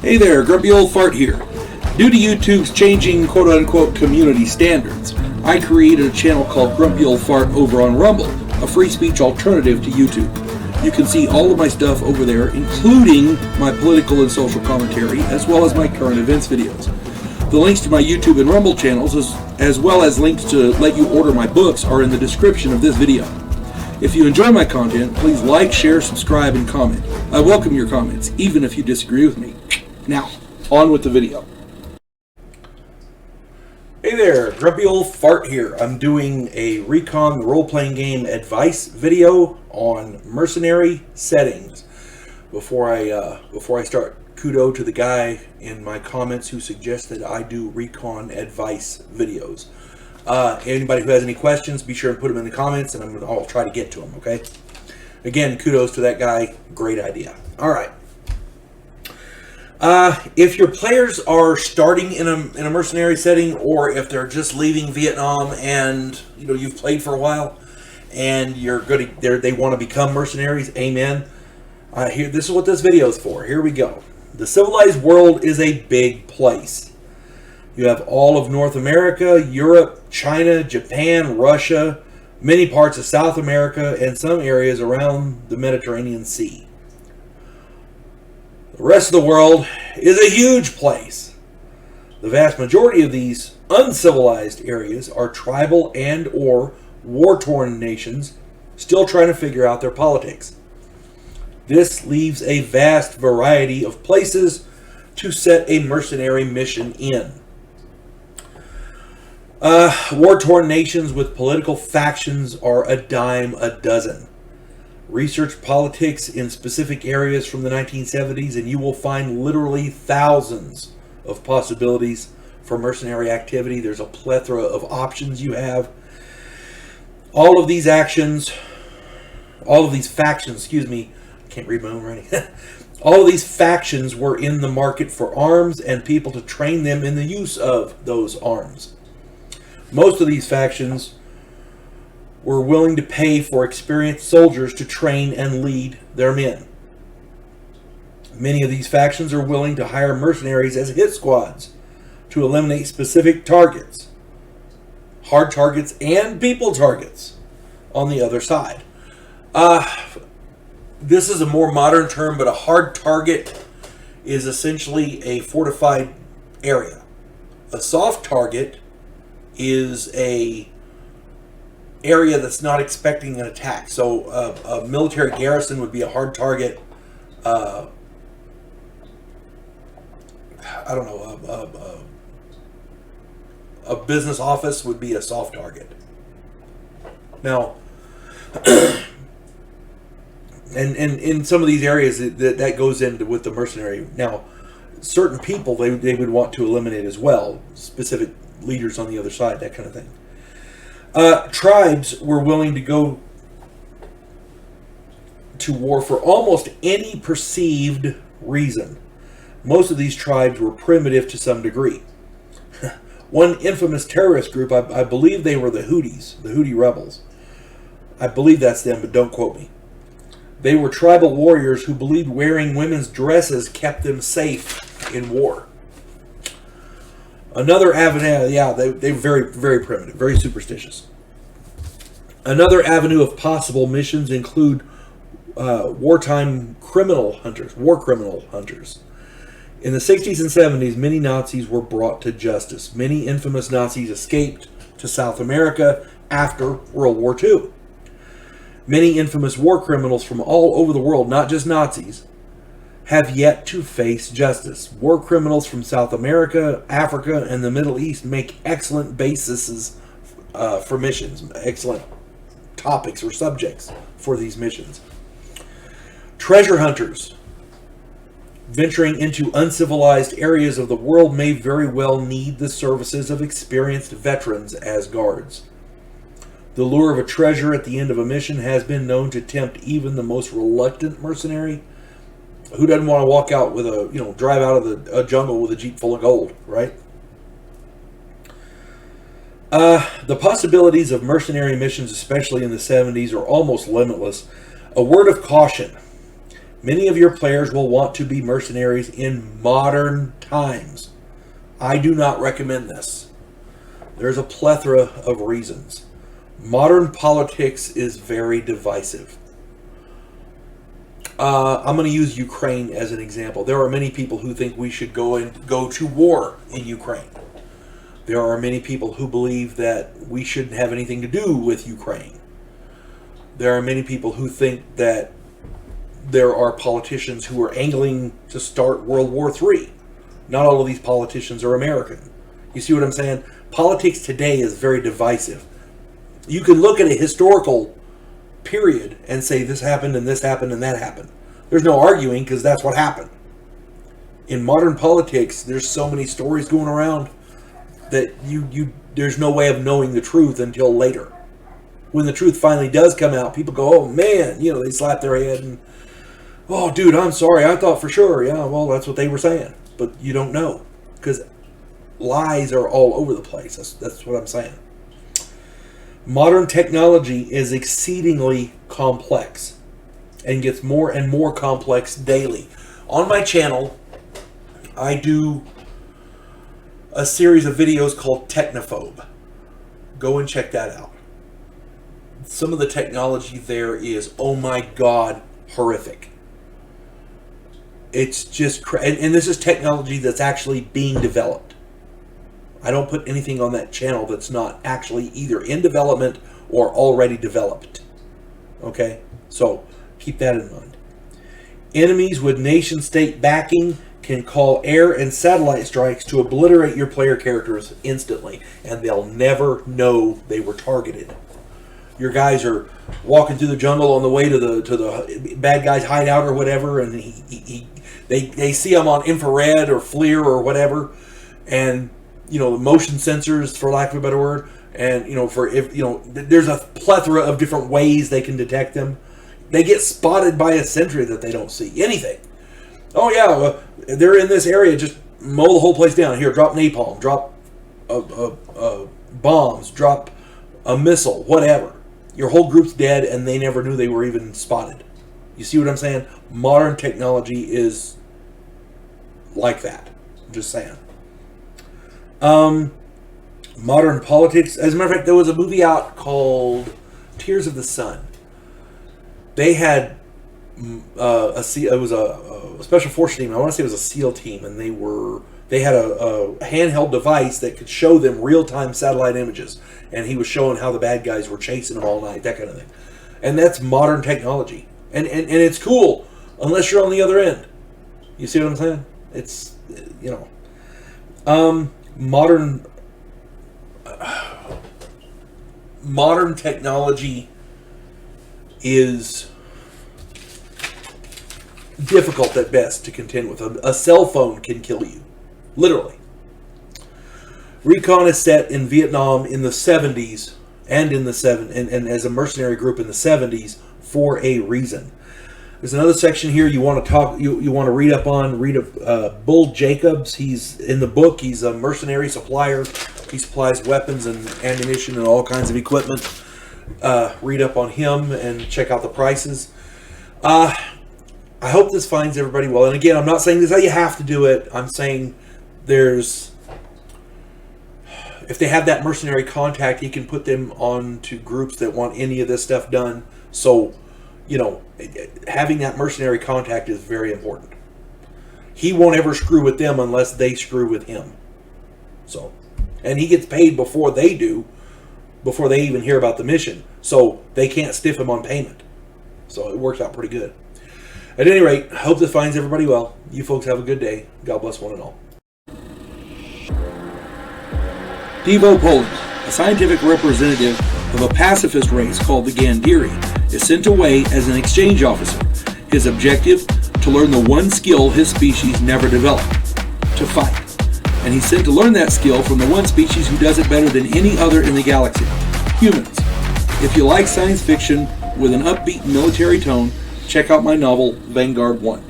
Hey there, Grumpy Old Fart here. Due to YouTube's changing quote-unquote community standards, I created a channel called Grumpy Old Fart over on Rumble, a free speech alternative to YouTube. You can see all of my stuff over there, including my political and social commentary, as well as my current events videos. The links to my YouTube and Rumble channels, as well as links to let you order my books, are in the description of this video. If you enjoy my content, please like, share, subscribe, and comment. I welcome your comments, even if you disagree with me. Now, on with the video. Hey there, Grumpy Old Fart here. I'm doing a Recon Roleplaying game advice video on Mercenary Settings. Before I start, kudos to the guy in my comments who suggested I do Recon advice videos. Anybody who has any questions, be sure and put them in the comments, and I'll try to get to them, okay? Again, kudos to that guy. Great idea. All right. If your players are starting in a mercenary setting, or if they're just leaving Vietnam and you've played for a while and they want to become mercenaries, amen. This is what this video is for. Here we go. The civilized world is a big place. You have all of North America, Europe, China, Japan, Russia, many parts of South America, and some areas around the Mediterranean Sea. The rest of the world is a huge place. The vast majority of these uncivilized areas are tribal and or war-torn nations still trying to figure out their politics. This leaves a vast variety of places to set a mercenary mission in. War-torn nations with political factions are a dime a dozen. Research politics in specific areas from the 1970s and you will find literally thousands of possibilities for mercenary activity. There's a plethora of options you have. All of these factions, excuse me, I can't read my own writing. All of these factions were in the market for arms and people to train them in the use of those arms. Most of these factions were willing to pay for experienced soldiers to train and lead their men. Many of these factions are willing to hire mercenaries as hit squads to eliminate specific targets, hard targets and people targets on the other side. This is a more modern term, but a hard target is essentially a fortified area. A soft target is a area that's not expecting an attack. So a military garrison would be a hard target. A business office would be a soft target. Now, and in some of these areas that goes into with the mercenary. Now, certain people they would want to eliminate as well, specific leaders on the other side, that kind of thing. Tribes were willing to go to war for almost any perceived reason. Most of these tribes were primitive to some degree. One infamous terrorist group, I believe they were the Houthis, the Houthi rebels. I believe that's them, but don't quote me. They were tribal warriors who believed wearing women's dresses kept them safe in war. Another avenue, they were very, very primitive, very superstitious. Another avenue of possible missions include wartime criminal hunters, war criminal hunters. In the 60s and 70s, many Nazis were brought to justice. Many infamous Nazis escaped to South America after World War II. Many infamous war criminals from all over the world, not just Nazis, have yet to face justice. War criminals from South America, Africa, and the Middle East make excellent bases for missions, excellent topics or subjects for these missions. Treasure hunters venturing into uncivilized areas of the world may very well need the services of experienced veterans as guards. The lure of a treasure at the end of a mission has been known to tempt even the most reluctant mercenary. Who doesn't want to walk out with drive out of a jungle with a jeep full of gold, right? The possibilities of mercenary missions, especially in the 70s, are almost limitless. A word of caution. Many of your players will want to be mercenaries in modern times. I do not recommend this. There's a plethora of reasons. Modern politics is very divisive. I'm going to use Ukraine as an example. There are many people who think we should go to war in Ukraine. There are many people who believe that we shouldn't have anything to do with Ukraine. There are many people who think that there are politicians who are angling to start World War III. Not all of these politicians are American. You see what I'm saying? Politics today is very divisive. You can look at a historical period and say this happened and this happened and that happened. There's no arguing because that's what happened. In modern politics, there's so many stories going around that there's no way of knowing the truth until later. When the truth finally does come out, people go, oh man, they slap their head and, oh dude, I'm sorry, I thought for sure. Yeah, well, that's what they were saying. But you don't know because lies are all over the place. That's what I'm saying. Modern technology is exceedingly complex and gets more and more complex daily. On my channel, I do a series of videos called Technophobe. Go and check that out. Some of the technology there is, oh my God, horrific. It's just, and this is technology that's actually being developed. I don't put anything on that channel that's not actually either in development or already developed. Okay? So, keep that in mind. Enemies with nation-state backing can call air and satellite strikes to obliterate your player characters instantly, and they'll never know they were targeted. Your guys are walking through the jungle on the way to the bad guy's hideout or whatever, and they see him on infrared or FLIR or whatever, and motion sensors, for lack of a better word, and there's a plethora of different ways they can detect them. They get spotted by a sentry that they don't see anything. Oh yeah, they're in this area. Just mow the whole place down. Here, drop napalm, drop bombs, drop a missile, whatever. Your whole group's dead, and they never knew they were even spotted. You see what I'm saying? Modern technology is like that. I'm just saying. Modern politics. As a matter of fact, there was a movie out called Tears of the Sun. They had it was a special forces team. I want to say it was a SEAL team, and they had a handheld device that could show them real-time satellite images, and he was showing how the bad guys were chasing them all night, that kind of thing. And that's modern technology, and it's cool unless you're on the other end. You see what I'm saying? It's modern technology is difficult at best to contend with. A cell phone can kill you, literally. Recon is set in Vietnam in the 70s and and as a mercenary group in the 70s for a reason. There's another section here you want to you want to read up on. Bull Jacobs. He's in the book. He's a mercenary supplier. He supplies weapons and ammunition and all kinds of equipment. Read up on him and check out the prices. I hope this finds everybody well. And again, I'm not saying this is how you have to do it. I'm saying if they have that mercenary contact, he can put them on to groups that want any of this stuff done. So, having that mercenary contact is very important. He won't ever screw with them unless they screw with him. So, and he gets paid before they do, before they even hear about the mission. So they can't stiff him on payment. So it works out pretty good. At any rate, I hope this finds everybody well. You folks have a good day. God bless one and all. Devo Poland, a scientific representative of a pacifist race called the Gandhiri, is sent away as an exchange officer. His objective? To learn the one skill his species never developed, to fight. And he's sent to learn that skill from the one species who does it better than any other in the galaxy, humans. If you like science fiction with an upbeat military tone, check out my novel, Vanguard 1.